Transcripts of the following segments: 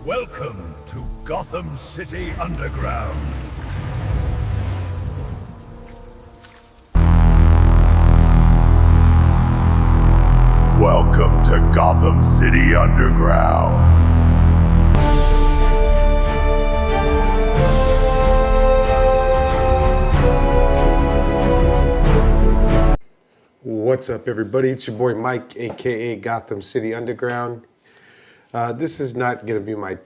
Welcome to Gotham City Underground. Welcome to Gotham City Underground. What's up, everybody? It's your boy Mike, aka Gotham City Underground. This is not going to be my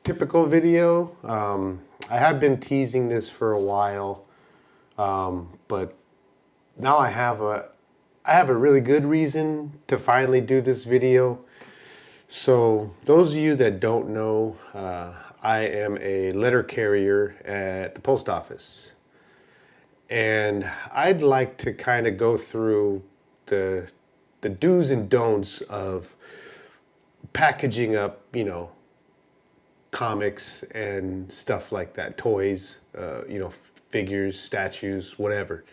typical video. I have been teasing this for a while, but now I have a really good reason to finally do this video. So those of you that don't know, I am a letter carrier at the post office. And I'd like to kind of go through the do's and don'ts of packaging up, comics and stuff like that, toys, figures, statues, whatever.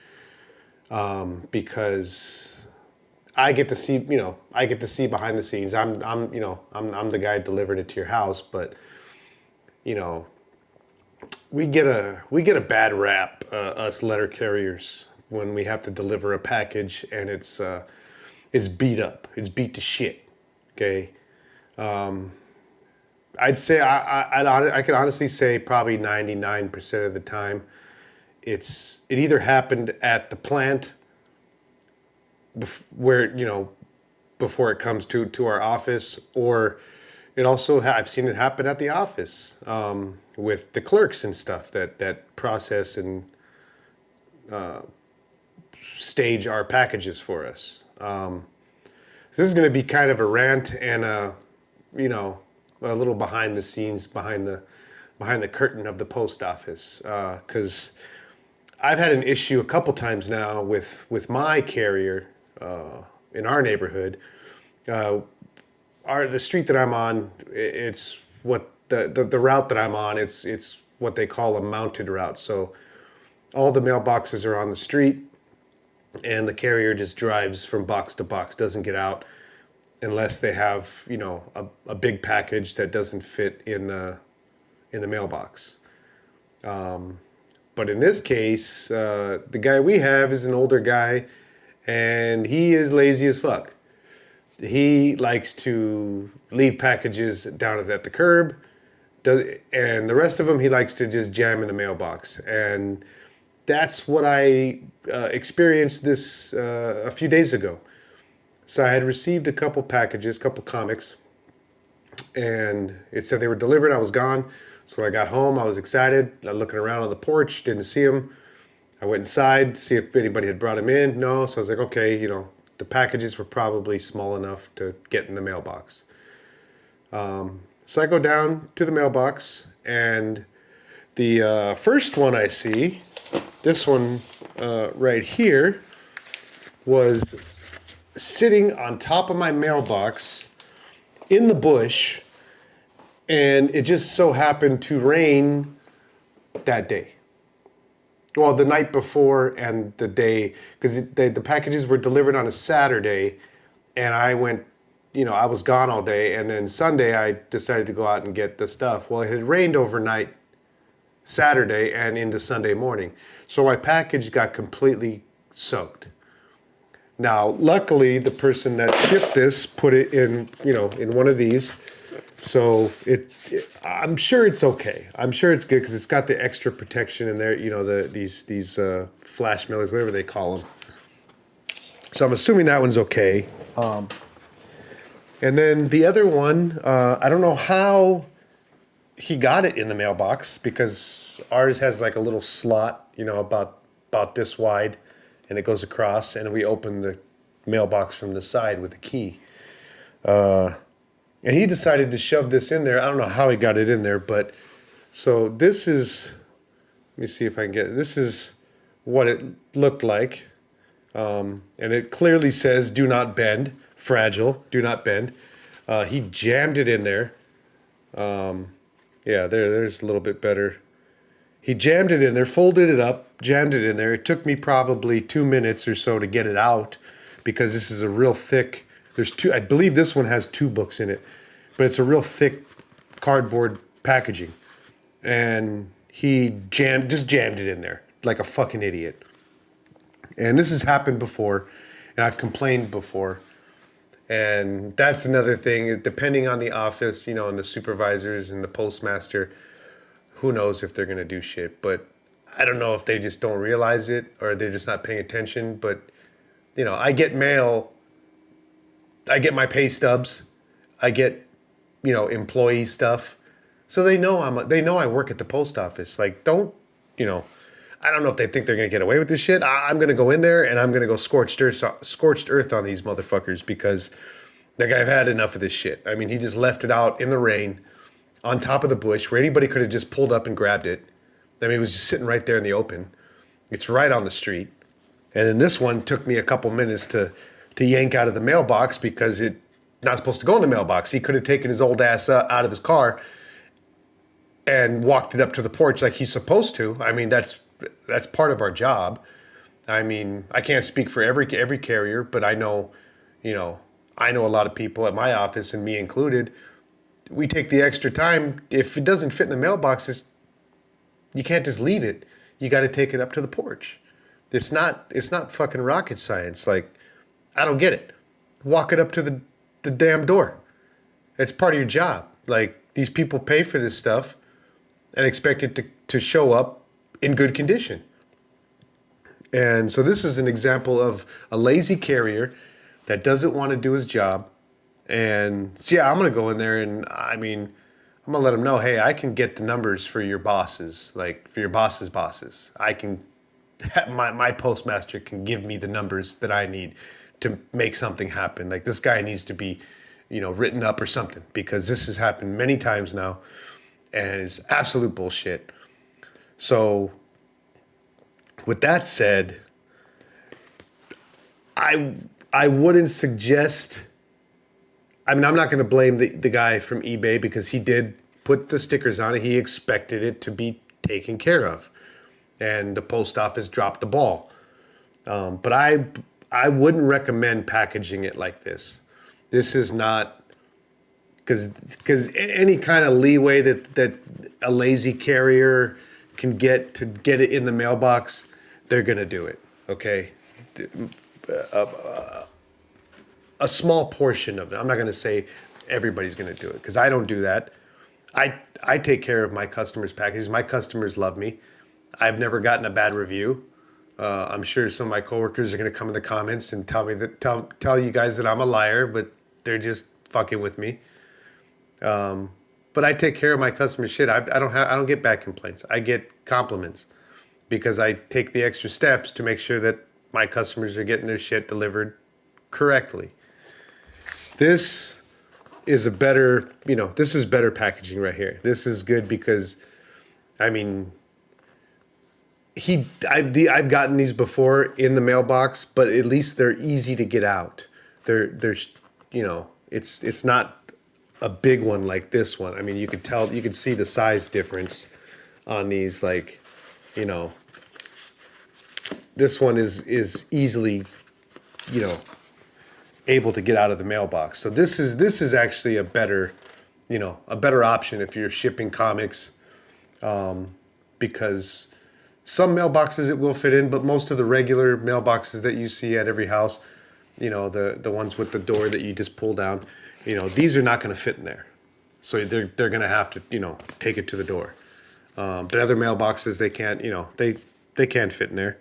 Because I get to see, behind the scenes. I'm the guy delivering it to your house, but we get a bad rap, us letter carriers, when we have to deliver a package and it's beat up, it's beat to shit. Okay, I'd say I can honestly say probably 99% of the time, it either happened at the plant, where before it comes to our office, or it also I've seen it happen at the office with the clerks and stuff that process and stage our packages for us. This is going to be kind of a rant and a little behind the scenes, behind the curtain of the post office, because I've had an issue a couple times now with my carrier in our neighborhood. The street that I'm on, it's what the route that I'm on, it's what they call a mounted route. So all the mailboxes are on the street, and the carrier just drives from box to box, doesn't get out unless they have a big package that doesn't fit in the mailbox. But in this case, the guy we have is an older guy, and he is lazy as fuck. He likes to leave packages down at the curb, and the rest of them he likes to just jam in the mailbox. And that's what I experienced this a few days ago. So I had received a couple packages, couple comics, and it said they were delivered. I was gone. So when I got home, I was excited. I was looking around on the porch, didn't see them. I went inside to see if anybody had brought them in. No, so I was like, okay, the packages were probably small enough to get in the mailbox. So I go down to the mailbox, and the first one I see, this one right here, was sitting on top of my mailbox in the bush, and it just so happened to rain that day. Well, the night before and the day, because the packages were delivered on a Saturday, and I went, I was gone all day, and then Sunday I decided to go out and get the stuff. Well, it had rained overnight Saturday and into Sunday morning, so my package got completely soaked. Now, luckily, the person that shipped this put it in, in one of these. So I'm sure it's okay. I'm sure it's good because it's got the extra protection in there. These flash mailers, whatever they call them. So I'm assuming that one's okay. And then the other one, I don't know how he got it in the mailbox, because ours has like a little slot, about this wide, and it goes across, and we open the mailbox from the side with a key. And he decided to shove this in there. I don't know how he got it in there, but so this is, let me see if I can get it. This is what it looked like. And it clearly says, do not bend, fragile, do not bend. He jammed it in there. There's a little bit better. He jammed it in there, folded it up, jammed it in there. It took me probably 2 minutes or so to get it out, because this is a real thick, I believe this one has 2 books in it, but it's a real thick cardboard packaging, and he jammed it in there like a fucking idiot. And this has happened before, and I've complained before. And that's another thing, depending on the office, you know, and the supervisors and the postmaster, who knows if they're going to do shit. But I don't know if they just don't realize it or they're just not paying attention. But, you know, I get mail, I get my pay stubs, I get, you know, employee stuff. So they know I work at the post office. Like, don't, you know, I don't know if they think they're going to get away with this shit. I'm going to go in there and I'm going to go scorched earth on these motherfuckers because like I've had enough of this shit. I mean, he just left it out in the rain on top of the bush where anybody could have just pulled up and grabbed it. I mean, it was just sitting right there in the open. It's right on the street. And then this one took me a couple minutes to yank out of the mailbox because it's not supposed to go in the mailbox. He could have taken his old ass out of his car and walked it up to the porch like he's supposed to. I mean, that's part of our job. I mean, I can't speak for every carrier, but I know, you know, I know a lot of people at my office, and me included, we take the extra time. If it doesn't fit in the mailbox, you can't just leave it. You got to take it up to the porch. It's not fucking rocket science. Like, I don't get it. Walk it up to the damn door. It's part of your job. Like, these people pay for this stuff and expect it to show up in good condition. And so this is an example of a lazy carrier that doesn't want to do his job. And so, yeah, I'm going to go in there and, I mean, I'm going to let them know, hey, I can get the numbers for your bosses, like for your boss's bosses. I can, my postmaster can give me the numbers that I need to make something happen. Like, this guy needs to be, you know, written up or something, because this has happened many times now and it's absolute bullshit. So with that said, I wouldn't suggest, I mean, I'm not going to blame the guy from eBay because he did put the stickers on it. He expected it to be taken care of. And the post office dropped the ball. But I wouldn't recommend packaging it like this. This is not, because any kind of leeway that a lazy carrier can get to get it in the mailbox, they're going to do it, okay? A small portion of it. I'm not going to say everybody's going to do it, because I don't do that. I take care of my customers' packages. My customers love me. I've never gotten a bad review. I'm sure some of my coworkers are going to come in the comments and tell you guys that I'm a liar, but they're just fucking with me. But I take care of my customers' shit. I don't get bad complaints. I get compliments because I take the extra steps to make sure that my customers are getting their shit delivered correctly. This is better packaging right here. This is good because, I mean, I've gotten these before in the mailbox, but at least they're easy to get out. There's, you know, it's not a big one like this one. I mean, you could see the size difference on these. Like, you know, this one is easily, you know, able to get out of the mailbox. So this is actually a better option if you're shipping comics, because some mailboxes it will fit in, but most of the regular mailboxes that you see at every house, you know, the ones with the door that you just pull down, you know, these are not going to fit in there. So they're going to have to, you know, take it to the door. But other mailboxes, they can't, you know, they can't fit in there.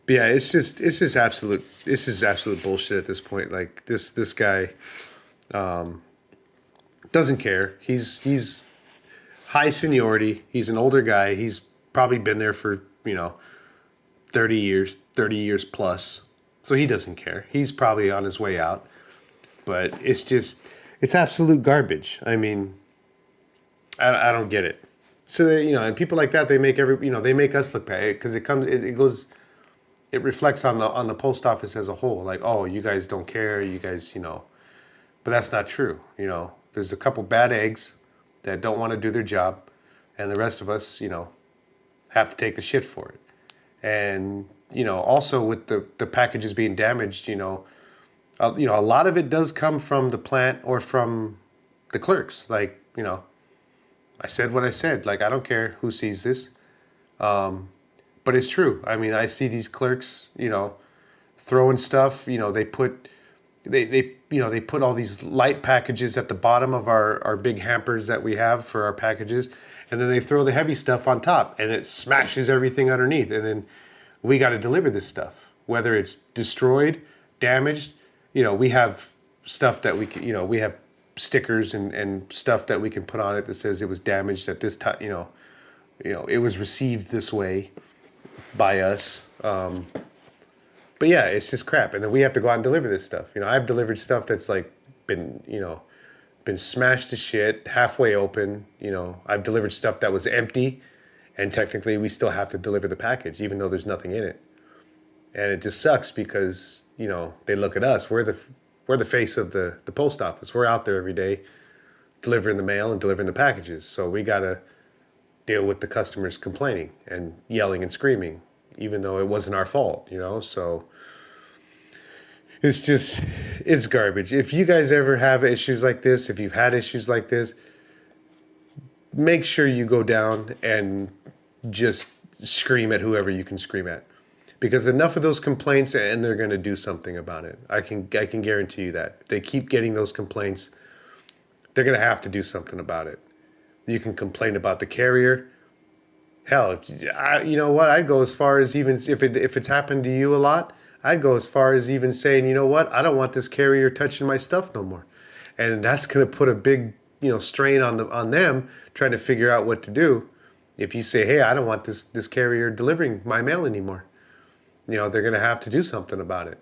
But yeah, it's just absolute bullshit at this point. Like, this guy doesn't care. He's high seniority. He's an older guy. He's probably been there for, you know, 30 years plus. So he doesn't care. He's probably on his way out. But it's absolute garbage. I mean, I don't get it. So they, you know, and people like that, they make us look bad, because it reflects on the post office as a whole. Like, oh, you guys don't care, you guys, you know. But that's not true. You know, there's a couple bad eggs that don't want to do their job, and the rest of us, you know, have to take the shit for it. And, you know, also with the packages being damaged, you know, a lot of it does come from the plant or from the clerks. Like, I said what I said. Like, I don't care who sees this. But it's true. I mean, I see these clerks, throwing stuff. They put all these light packages at the bottom of our big hampers that we have for our packages, and then they throw the heavy stuff on top, and it smashes everything underneath. And then we got to deliver this stuff, whether it's destroyed, damaged. We have stuff that we can, we have stickers and stuff that we can put on it that says it was damaged at this time. It was received this way by us. But yeah, it's just crap. And then we have to go out and deliver this stuff. I've delivered stuff that's like been smashed to shit, halfway open. I've delivered stuff that was empty, and technically we still have to deliver the package, even though there's nothing in it. And it just sucks because, they look at us. We're the face of the post office. We're out there every day delivering the mail and delivering the packages. So we got to deal with the customers complaining and yelling and screaming, even though it wasn't our fault, So it's garbage. If you guys ever have issues like this, if you've had issues like this, make sure you go down and just scream at whoever you can scream at. Because enough of those complaints and they're going to do something about it. I can guarantee you that. If they keep getting those complaints, they're going to have to do something about it. You can complain about the carrier. Hell, you know what? I'd go as far as even if it's happened to you a lot, I'd go as far as even saying, you know what? I don't want this carrier touching my stuff no more. And that's going to put a big, strain on them trying to figure out what to do. If you say, hey, I don't want this carrier delivering my mail anymore. They're going to have to do something about it.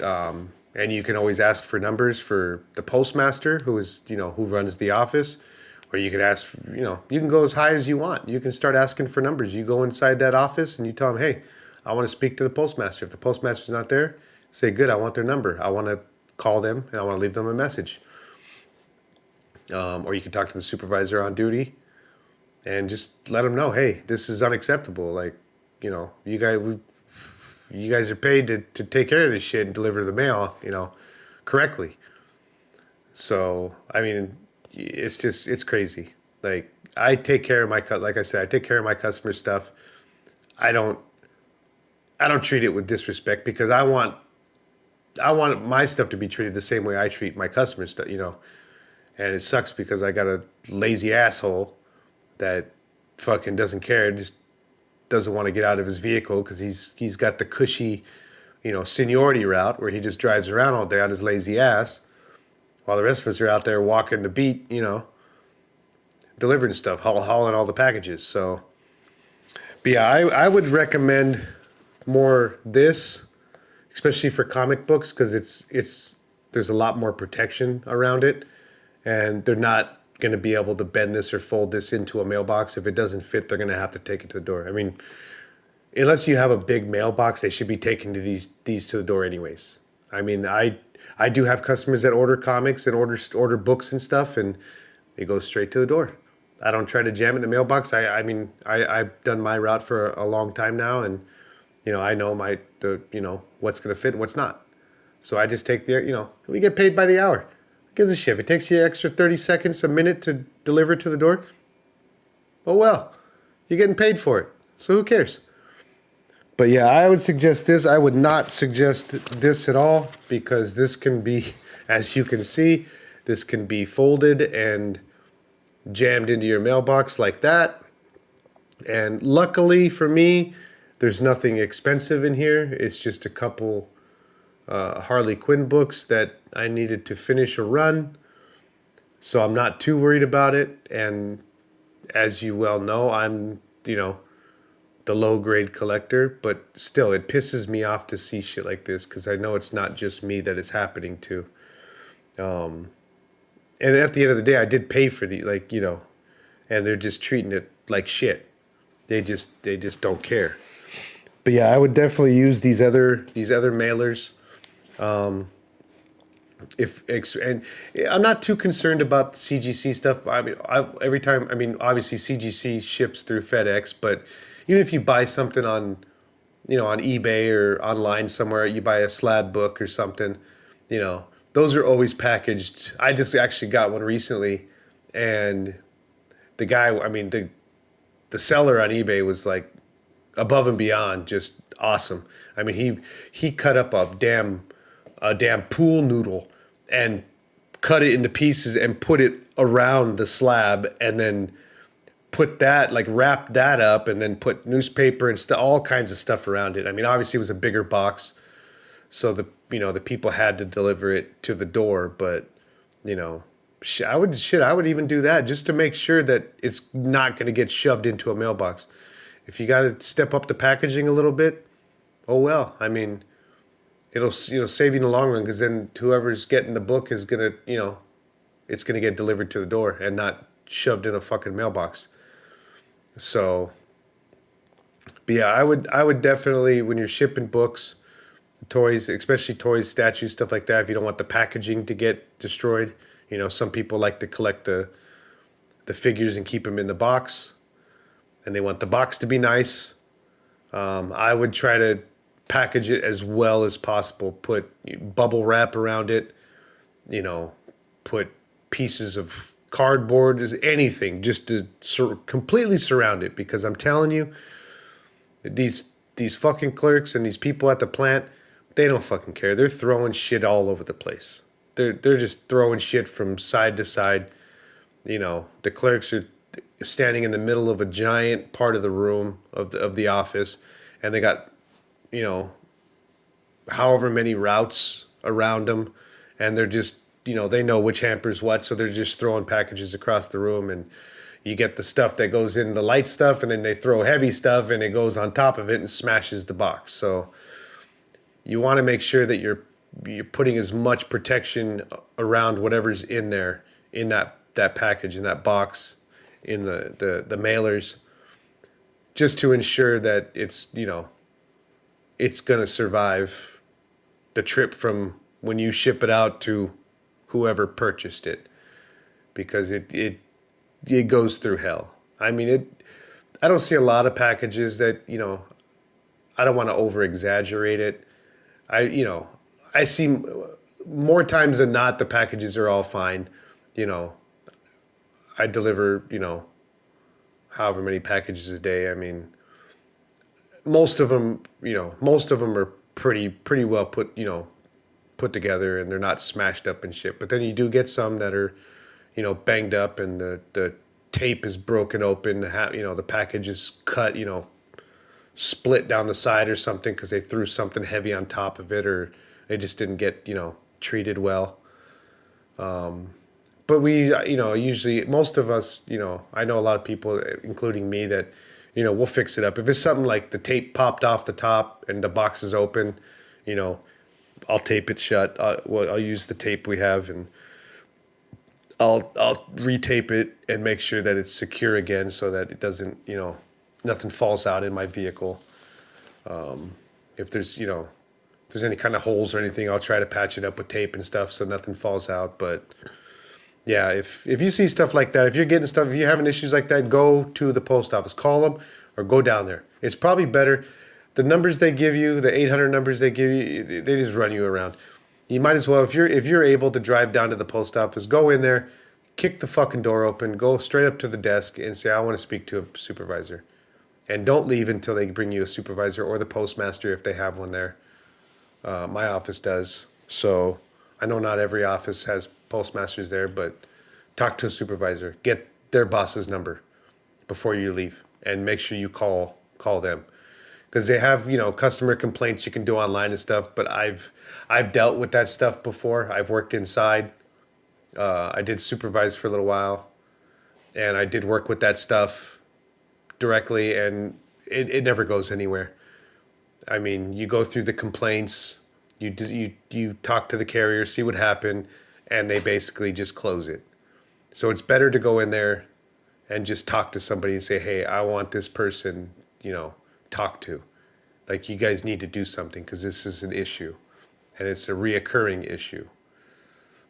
And you can always ask for numbers for the postmaster who runs the office. Or you can ask, you can go as high as you want. You can start asking for numbers. You go inside that office and you tell them, hey, I want to speak to the postmaster. If the postmaster's not there, say, good, I want their number. I want to call them and I want to leave them a message. Or you can talk to the supervisor on duty and just let them know, hey, this is unacceptable. Like, you guys are paid to take care of this shit and deliver the mail, correctly. So, I mean, it's crazy. Like, I take care of like I said, I take care of my customer stuff. I don't treat it with disrespect because I want my stuff to be treated the same way I treat my customer stuff, And it sucks because I got a lazy asshole that fucking doesn't care, just doesn't want to get out of his vehicle because he's got the cushy, seniority route where he just drives around all day on his lazy ass, while the rest of us are out there walking the beat, delivering stuff, hauling all the packages. So, but yeah, I would recommend more this, especially for comic books, because there's a lot more protection around it, and they're not going to be able to bend this or fold this into a mailbox. If it doesn't fit, they're going to have to take it to the door. I mean, unless you have a big mailbox, they should be taken to these to the door anyways. I mean, I do have customers that order comics and order books and stuff, and it goes straight to the door. I don't try to jam it in the mailbox. I've done my route for a long time now, and I know what's going to fit and what's not. So I just take we get paid by the hour. Who gives a shit? If it takes you an extra 30 seconds, a minute to deliver to the door, oh well, you're getting paid for it. So who cares? But yeah, I would suggest this. I would not suggest this at all because this can be, as you can see, this can be folded and jammed into your mailbox like that. And luckily for me, there's nothing expensive in here. It's just a couple Harley Quinn books that I needed to finish a run. So I'm not too worried about it. And as you well know, I'm, the low-grade collector. But still, it pisses me off to see shit like this because I know it's not just me that it's happening to. And at the end of the day, I did pay for and they're just treating it like shit. They just don't care. But yeah, I would definitely use these other mailers. And I'm not too concerned about the CGC stuff. I mean, obviously CGC ships through FedEx, but even if you buy something on eBay or online somewhere, you buy a slab book or something, those are always packaged. I just actually got one recently, and the guy, I mean, the seller on eBay was like above and beyond just awesome. I mean, he cut up a damn pool noodle and cut it into pieces and put it around the slab, and then put that, like, wrap that up, and then put newspaper and all kinds of stuff around it. I mean, obviously it was a bigger box, so the people had to deliver it to the door, but you know, I would even do that just to make sure that it's not going to get shoved into a mailbox. If you got to step up the packaging a little bit, oh well. I mean, it'll save you in the long run, because then whoever's getting the book is gonna, it's gonna get delivered to the door and not shoved in a fucking mailbox. So, but yeah, I would definitely, when you're shipping books, toys, especially toys, statues, stuff like that, if you don't want the packaging to get destroyed. Some people like to collect the figures and keep them in the box, and they want the box to be nice. I would try to package it as well as possible. Put bubble wrap around it, put pieces of cardboard, anything, just to completely surround it. Because I'm telling you, these fucking clerks and these people at the plant, they don't fucking care. They're throwing shit all over the place. They're just throwing shit from side to side. The clerks are standing in the middle of a giant part of the room of the office, and they got, however many routes around them, and they're just, they know which hamper's what, so they're just throwing packages across the room. And you get the stuff that goes in, the light stuff, and then they throw heavy stuff, and it goes on top of it and smashes the box. So you want to make sure that you're putting as much protection around whatever's in there, in that package, in that box, in the mailers, just to ensure that it's it's gonna survive the trip from when you ship it out to whoever purchased it, because it goes through hell. I mean, I don't see a lot of packages that, I don't want to over exaggerate it. I see more times than not, the packages are all fine. I deliver, however many packages a day. I mean, most of them are pretty well put together, and they're not smashed up and shit. But then you do get some that are, banged up, and the tape is broken open. The package is cut, split down the side or something, because they threw something heavy on top of it, or they just didn't get, treated well. But we, usually, most of us, I know a lot of people, including me, that, we'll fix it up. If it's something like the tape popped off the top and the box is open, I'll tape it shut. I'll use the tape we have, and I'll retape it and make sure that it's secure again, so that it doesn't, nothing falls out in my vehicle. If there's, if there's any kind of holes or anything, I'll try to patch it up with tape and stuff so nothing falls out. But yeah, if you see stuff like that, if you're getting stuff, if you're having issues like that, go to the post office, call them, or go down there. It's probably better. The numbers they give you, the 800 numbers they give you, they just run you around. You might as well, if you're able to drive down to the post office, go in there, kick the fucking door open, go straight up to the desk and say, I want to speak to a supervisor. And don't leave until they bring you a supervisor, or the postmaster if they have one there. My office does. So I know not every office has postmasters there, but talk to a supervisor. Get their boss's number before you leave, and make sure you call them. Because they have, customer complaints you can do online and stuff, but I've dealt with that stuff before. I've worked inside. I did supervise for a little while, and I did work with that stuff directly, and it never goes anywhere. I mean, you go through the complaints, you talk to the carrier, see what happened, and they basically just close it. So it's better to go in there and just talk to somebody and say, hey, I want this person, talk to. Like, you guys need to do something, because this is an issue, and it's a reoccurring issue.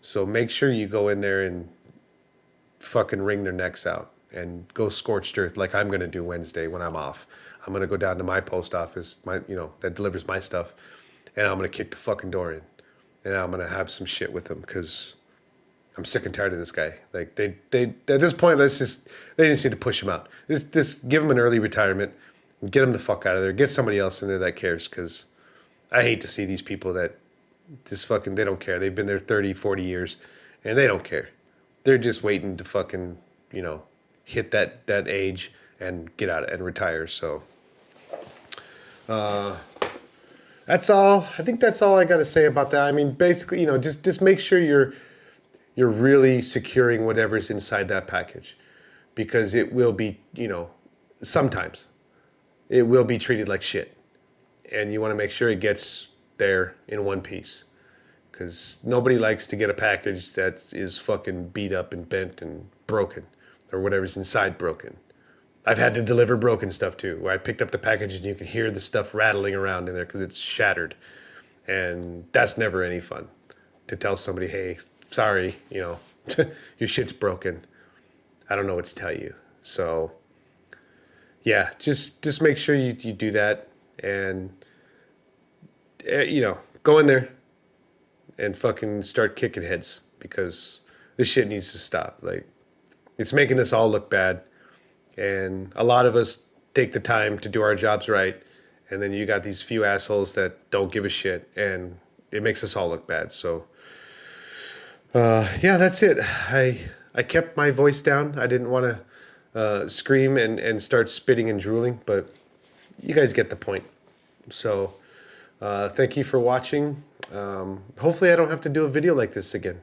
So make sure you go in there and fucking wring their necks out, and go scorched earth, like I'm going to do Wednesday when I'm off. I'm going to go down to my post office, that delivers my stuff, and I'm going to kick the fucking door in. and I'm gonna have some shit with him because I'm sick and tired of this guy. Like they at this point, they just need to push him out. Just give him an early retirement, and get him the fuck out of there. Get somebody else in there that cares, because I hate to see these people that just fucking, they don't care. They've been there 30, 40 years, and they don't care. They're just waiting to fucking, hit that age and get out and retire. So that's all. I think that's all I got to say about that. I mean, basically, just make sure you're really securing whatever's inside that package, because it will be, sometimes it will be treated like shit, and you want to make sure it gets there in one piece, because nobody likes to get a package that is fucking beat up and bent and broken, or whatever's inside broken. I've had to deliver broken stuff too, where I picked up the package and you could hear the stuff rattling around in there because it's shattered, and that's never any fun to tell somebody, hey, sorry, your shit's broken. I don't know what to tell you. So yeah, just make sure you do that, and go in there and fucking start kicking heads, because this shit needs to stop. Like, it's making us all look bad, and a lot of us take the time to do our jobs right, and then you got these few assholes that don't give a shit, and it makes us all look bad. So yeah, that's it. I kept my voice down. I didn't want to scream and start spitting and drooling, but you guys get the point. So thank you for watching. Hopefully I don't have to do a video like this again.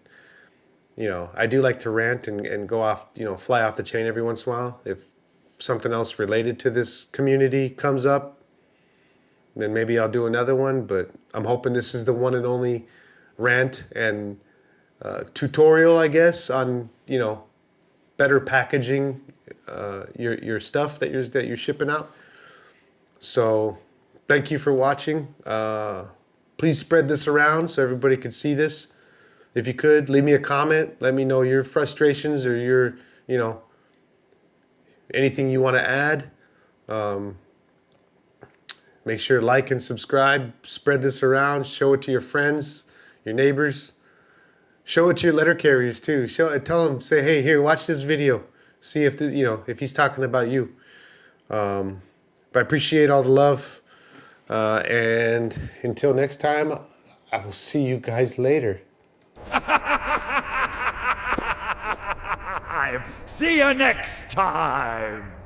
I do like to rant and go off, fly off the chain every once in a while. If something else related to this community comes up, then maybe I'll do another one, but I'm hoping this is the one and only rant and tutorial, I guess, on, better packaging your stuff that you're shipping out. So thank you for watching. Please spread this around so everybody can see this. If you could, leave me a comment. Let me know your frustrations or your, anything you want to add. Make sure to like and subscribe. Spread this around. Show it to your friends, your neighbors. Show it to your letter carriers too. Tell them, say, hey, here, watch this video. See if if he's talking about you. But I appreciate all the love. And until next time, I will see you guys later. See you next time.